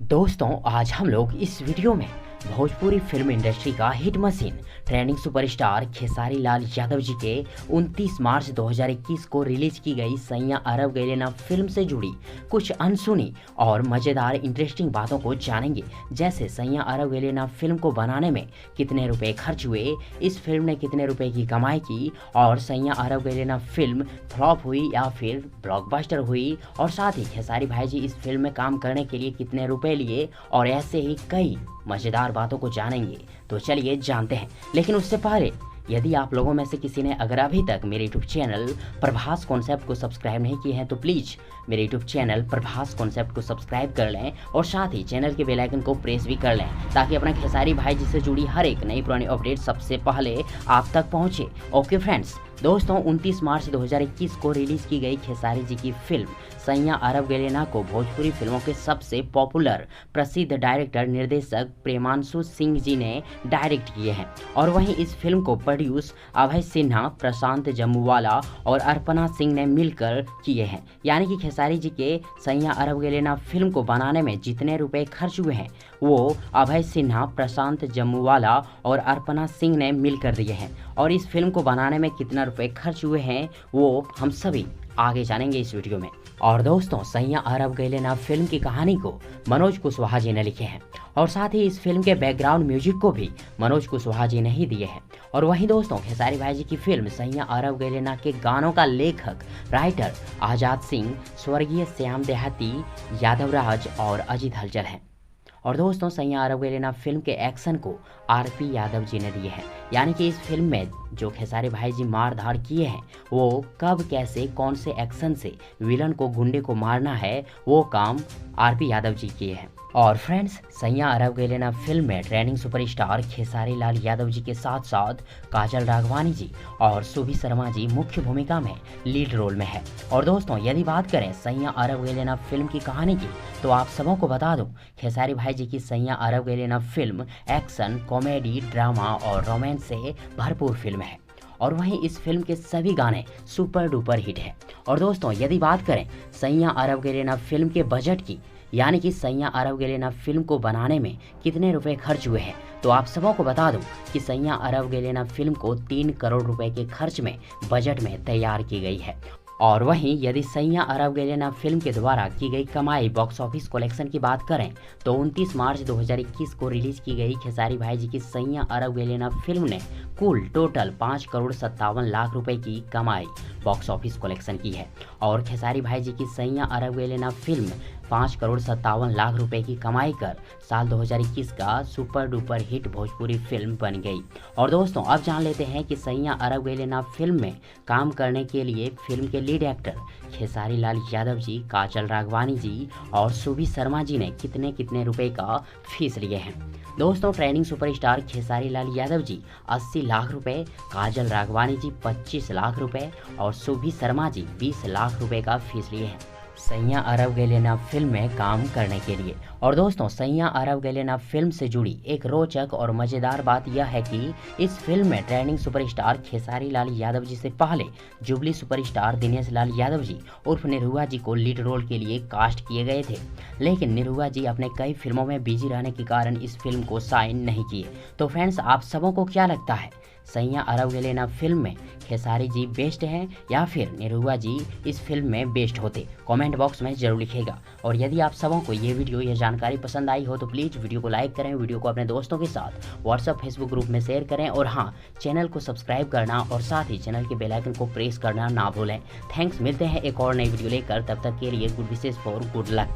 दोस्तों आज हम लोग इस वीडियो में भोजपुरी फिल्म इंडस्ट्री का hit machine trending superstar Khesari Lal Yadav ji के 29 मार्च 2021 को रिलीज की गई सैयां अरब गइले ना फिल्म से जुड़ी कुछ अनसुनी और मज़ेदार इंटरेस्टिंग बातों को जानेंगे। जैसे सैयां अरब गइले ना फिल्म को बनाने में कितने रुपए खर्च हुए, इस फिल्म ने कितने रुपए की कमाई की और सैयां अरब गइले ना फिल्म फ्लॉप हुई या फिर ब्लॉकबस्टर हुई, और साथ ही खेसारी भाई जी इस फिल्म में काम करने के लिए कितने रुपए लिए, और ऐसे ही कई मज़ेदार बातों को जानेंगे। तो चलिए जानते हैं। लेकिन उससे पहले यदि आप लोगों में से किसी ने अगर अभी तक मेरे यूट्यूब चैनल प्रभास कॉन्सेप्ट को सब्सक्राइब नहीं किए हैं तो प्लीज़ मेरे यूट्यूब चैनल प्रभास कॉन्सेप्ट को सब्सक्राइब कर लें और साथ ही चैनल के बेल आइकन को प्रेस भी कर लें ताकि अपना खेसारी भाई जी से जुड़ी हर एक नई पुरानी अपडेट सबसे पहले आप तक पहुंचे। ओके फ्रेंड्स, दोस्तों 29 मार्च 2021 को रिलीज की गई खेसारी जी की फिल्म सैयां अरब गइले ना को भोजपुरी फिल्मों के सबसे पॉपुलर प्रसिद्ध डायरेक्टर निर्देशक प्रेमांशु सिंह जी ने डायरेक्ट किए हैं, और वहीं इस फिल्म को प्रोड्यूस अभय सिन्हा, प्रशांत जम्मूवाला और अर्पणा सिंह ने मिलकर किए हैं। यानी कि खेसारी जी के सैयां अरब गइले ना फिल्म को बनाने में जितने रुपए खर्च हुए हैं वो अभय सिन्हा, प्रशांत जम्मूवाला और अर्पणा सिंह ने मिलकर दिए हैं, और इस फिल्म को बनाने में कितना रुपए खर्च हुए हैं वो हम सभी आगे जानेंगे इस वीडियो में। और दोस्तों सैयां अरब गइले ना फिल्म की कहानी को मनोज कुशवाहा जी ने लिखे हैं, और साथ ही इस फिल्म के बैकग्राउंड म्यूजिक को भी मनोज कुशवाहा जी ने ही दिए हैं। और वहीं दोस्तों खेसारी भाई जी की फिल्म सैयां अरब गइले ना के गानों का लेखक राइटर आजाद सिंह, स्वर्गीय श्याम देहाती, यादव राज और अजीत हलचल हैं। और दोस्तों सैयां अरब गइले ना फिल्म के एक्शन को आरपी यादव जी ने दिए हैं। यानी कि इस फिल्म में जो खेसारी भाई जी मार धाड़ किए हैं वो कब, कैसे, कौन से एक्शन से विलन को, गुंडे को मारना है वो काम आरपी यादव जी किए हैं। और फ्रेंड्स सैयां अरब गइले ना फिल्म में ट्रेंडिंग सुपरस्टार खेसारी लाल यादव जी के साथ साथ काजल राघवानी जी और सुभी शर्मा जी मुख्य भूमिका में लीड रोल में है। और दोस्तों यदि बात करें सैयां अरब गइले ना फिल्म की कहानी की तो आप सबों को बता दूं खेसारी भाई जी की सैयां अरब गइले ना फिल्म एक्शन, कॉमेडी, ड्रामा और रोमांस से भरपूर फिल्म है, और वहीं इस फिल्म के सभी गाने सुपर डुपर हिट है। और दोस्तों यदि बात करें सैयां अरब गइले ना फिल्म के बजट की, यानी कि सैयां अरब गइले ना फिल्म को बनाने में कितने रुपए खर्च हुए हैं, तो आप सबों को बता दूं कि सैयां अरब गइले ना फिल्म को 3 करोड़ रुपए के खर्च में बजट में तैयार की गई है। और वहीं यदि सैयां अरब गइले ना फिल्म के द्वारा की गई कमाई बॉक्स ऑफिस कलेक्शन की बात करें तो 29 मार्च 2021 को रिलीज की गई खेसारी भाई जी की सैयां अरब गइले ना फिल्म ने कुल टोटल 5 करोड़ 57 लाख रुपए की कमाई बॉक्स ऑफिस कलेक्शन की है। और खेसारी भाई जी की सैयां अरब गइले ना फिल्म 5 करोड़ 57 लाख रुपए की कमाई कर साल 2021 का super duper hit Bhojpuri film बन गई। और दोस्तों अब जान लेते हैं कि सैयां अरब गइले ना फिल्म में काम करने के लिए फिल्म के लीड एक्टर खेसारी लाल यादव जी, काजल राघवानी जी और सुभी शर्मा जी ने कितने कितने रुपए का फीस लिए हैं। दोस्तों ट्रेंडिंग सुपरस्टार खेसारी लाल यादव जी 80 लाख रुपए, काजल राघवानी जी 25 लाख रुपए और सुभी शर्मा जी 20 लाख रुपए का फीस लिए हैं सैयां अरब गइले ना फिल्म में काम करने के लिए। और दोस्तों सैयां अरब गइले ना फिल्म से जुड़ी एक रोचक और मज़ेदार बात यह है कि इस फिल्म में ट्रेंडिंग सुपरस्टार खेसारी लाल यादव जी से पहले जुबली सुपरस्टार दिनेश लाल यादव जी उर्फ निरहुआ जी को लीड रोल के लिए कास्ट किए गए थे, लेकिन निरहुआ जी अपने कई फिल्मों में बिजी रहने के कारण इस फिल्म को साइन नहीं किए। तो फ्रेंड्स आप सबों को क्या लगता है सैयां अरब गइले ना फिल्म में खेसारी जी बेस्ट हैं या फिर निरहुआ जी इस फिल्म में बेस्ट होते? कमेंट बॉक्स में जरूर लिखिएगा। और यदि आप सबों को ये वीडियो या जानकारी पसंद आई हो तो प्लीज़ वीडियो को लाइक करें, वीडियो को अपने दोस्तों के साथ व्हाट्सअप, फेसबुक ग्रुप में शेयर करें, और हाँ चैनल को सब्सक्राइब करना और साथ ही चैनल के बेल आइकन को प्रेस करना ना भूलें। थैंक्स, मिलते हैं एक और नई वीडियो लेकर, तब तक के लिए good wishes for good luck.